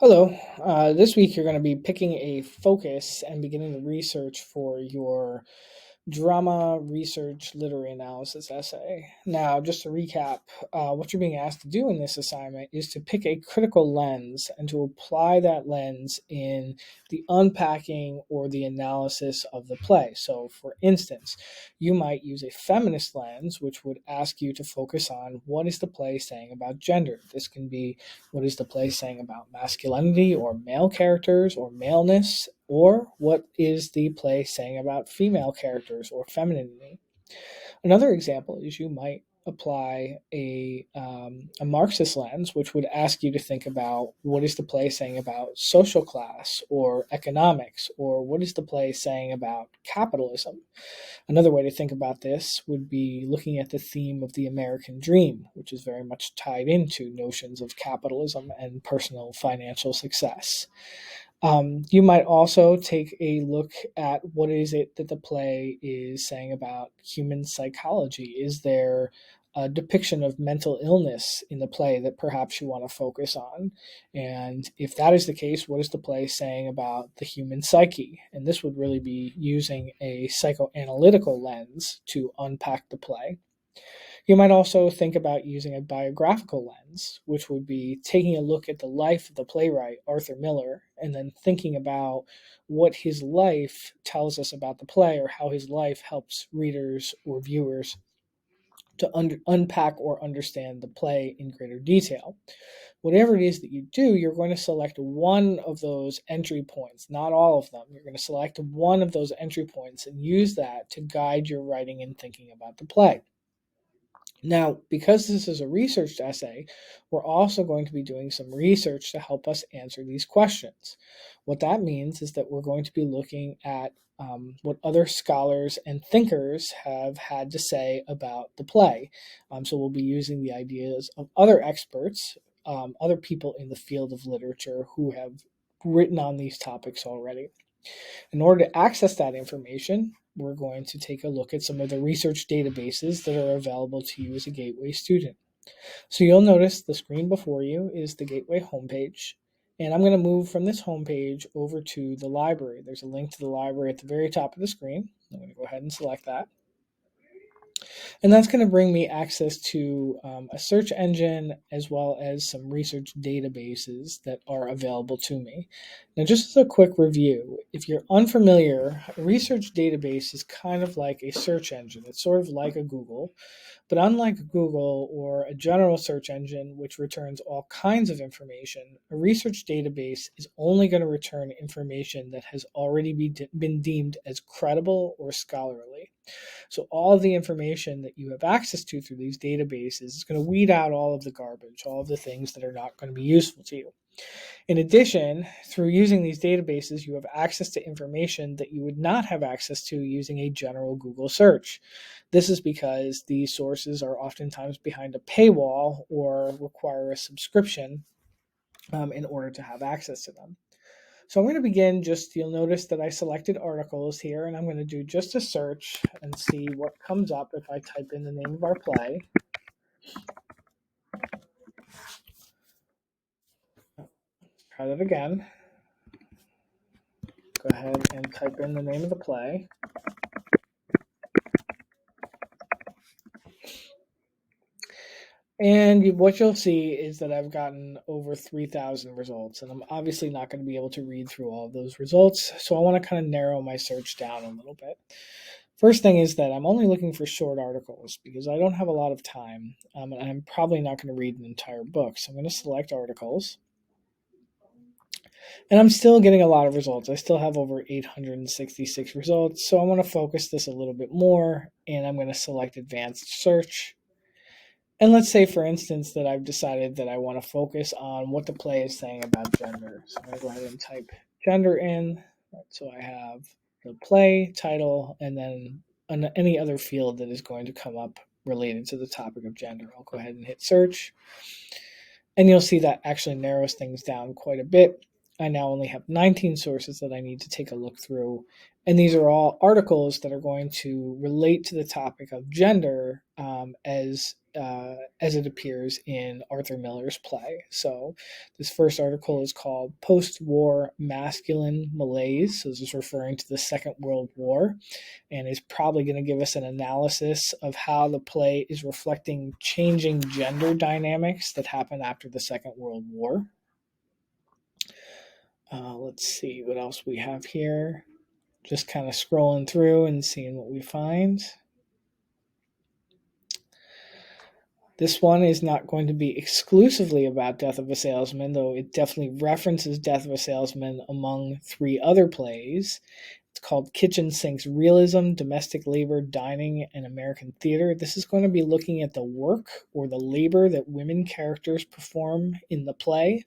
Hello. This week you're going to be picking a focus and beginning the research for your drama research literary analysis essay. Now, just to recap, what you're being asked to do in this assignment is to pick a critical lens and to apply that lens in the unpacking or the analysis of the play. So, for instance, you might use a feminist lens, which would ask you to focus on what is the play saying about gender. This can be what is the play saying about masculinity or male characters or maleness, or what is the play saying about female characters or femininity? Another example is you might apply a Marxist lens, which would ask you to think about what is the play saying about social class or economics, or what is the play saying about capitalism. Another way to think about this would be looking at the theme of the American dream, which is very much tied into notions of capitalism and personal financial success. You might also take a look at what is it that the play is saying about human psychology. Is there a depiction of mental illness in the play that perhaps you want to focus on? And if that is the case, what is the play saying about the human psyche? And this would really be using a psychoanalytical lens to unpack the play. You might also think about using a biographical lens, which would be taking a look at the life of the playwright Arthur Miller and then thinking about what his life tells us about the play or how his life helps readers or viewers to unpack or understand the play in greater detail. Whatever it is that you do, you're going to select one of those entry points, not all of them. You're going to select one of those entry points and use that to guide your writing and thinking about the play. Now, because this is a research essay, we're also going to be doing some research to help us answer these questions. What that means is that we're going to be looking at what other scholars and thinkers have had to say about the play. So we'll be using the ideas of other experts, other people in the field of literature who have written on these topics already. In order to access that information, we're going to take a look at some of the research databases that are available to you as a Gateway student. So you'll notice the screen before you is the Gateway homepage. And I'm going to move from this homepage over to the library. There's a link to the library at the very top of the screen. I'm going to go ahead and select that. And that's going to bring me access to a search engine as well as some research databases that are available to me. Now, just as a quick review, if you're unfamiliar, a research database is kind of like a search engine. It's sort of like a Google, but unlike Google or a general search engine, which returns all kinds of information, a research database is only going to return information that has already been deemed as credible or scholarly. So all of the information that you have access to through these databases is going to weed out all of the garbage, all of the things that are not going to be useful to you. In addition, through using these databases, you have access to information that you would not have access to using a general Google search. This is because these sources are oftentimes behind a paywall or require a subscription in order to have access to them. So I'm going to begin you'll notice that I selected articles here, and I'm going to do just a search and see what comes up if I type in the name of our play. Try that again. Go ahead and type in the name of the play. And what you'll see is that I've gotten over 3,000 results, and I'm obviously not going to be able to read through all of those results, so I want to kind of narrow my search down a little bit. First thing is that I'm only looking for short articles because I don't have a lot of time, and I'm probably not going to read an entire book. So I'm going to select articles, and I'm still getting a lot of results. I still have over 866 results, so I want to focus this a little bit more, and I'm going to select advanced search. And let's say, for instance, that I've decided that I want to focus on what the play is saying about gender. So I'm going to go ahead and type gender in. So I have the play title and then any other field that is going to come up related to the topic of gender. I'll go ahead and hit search. And you'll see that actually narrows things down quite a bit. I now only have 19 sources that I need to take a look through. And these are all articles that are going to relate to the topic of gender as it appears in Arthur Miller's play. So this first article is called Post-War Masculine Malaise. So this is referring to the Second World War, and is probably going to give us an analysis of how the play is reflecting changing gender dynamics that happened after the Second World War. Let's see what else we have here. Just kind of scrolling through and seeing what we find. This one is not going to be exclusively about Death of a Salesman, though it definitely references Death of a Salesman among 3 other plays. It's called Kitchen Sinks Realism, Domestic Labor, Dining, and American Theater. This is going to be looking at the work or the labor that women characters perform in the play.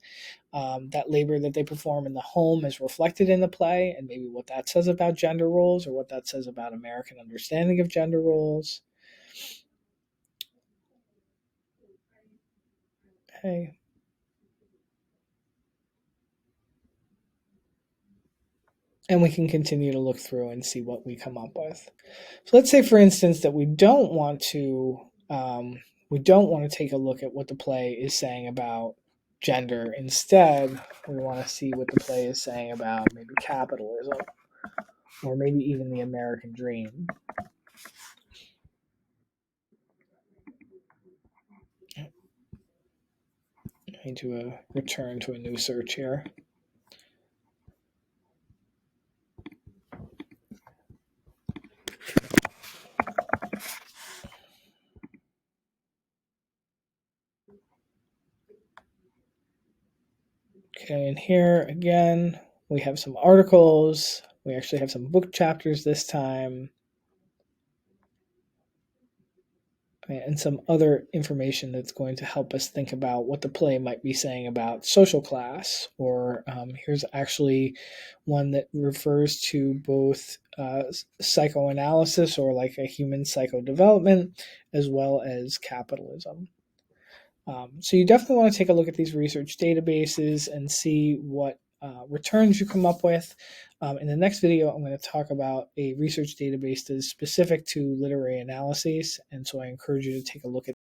That labor that they perform in the home is reflected in the play, and maybe what that says about gender roles or what that says about American understanding of gender roles. Okay. And we can continue to look through and see what we come up with. So let's say, for instance, that we don't want to take a look at what the play is saying about gender. Instead, we want to see what the play is saying about maybe capitalism or maybe even the American dream. I need to return to a new search here. Okay, and here again, we have some articles. We actually have some book chapters this time. And some other information that's going to help us think about what the play might be saying about social class. Or here's actually one that refers to both psychoanalysis or like a human psychodevelopment as well as capitalism. So you definitely want to take a look at these research databases and see what returns you come up with. In the next video, I'm going to talk about a research database that is specific to literary analyses, and so I encourage you to take a look at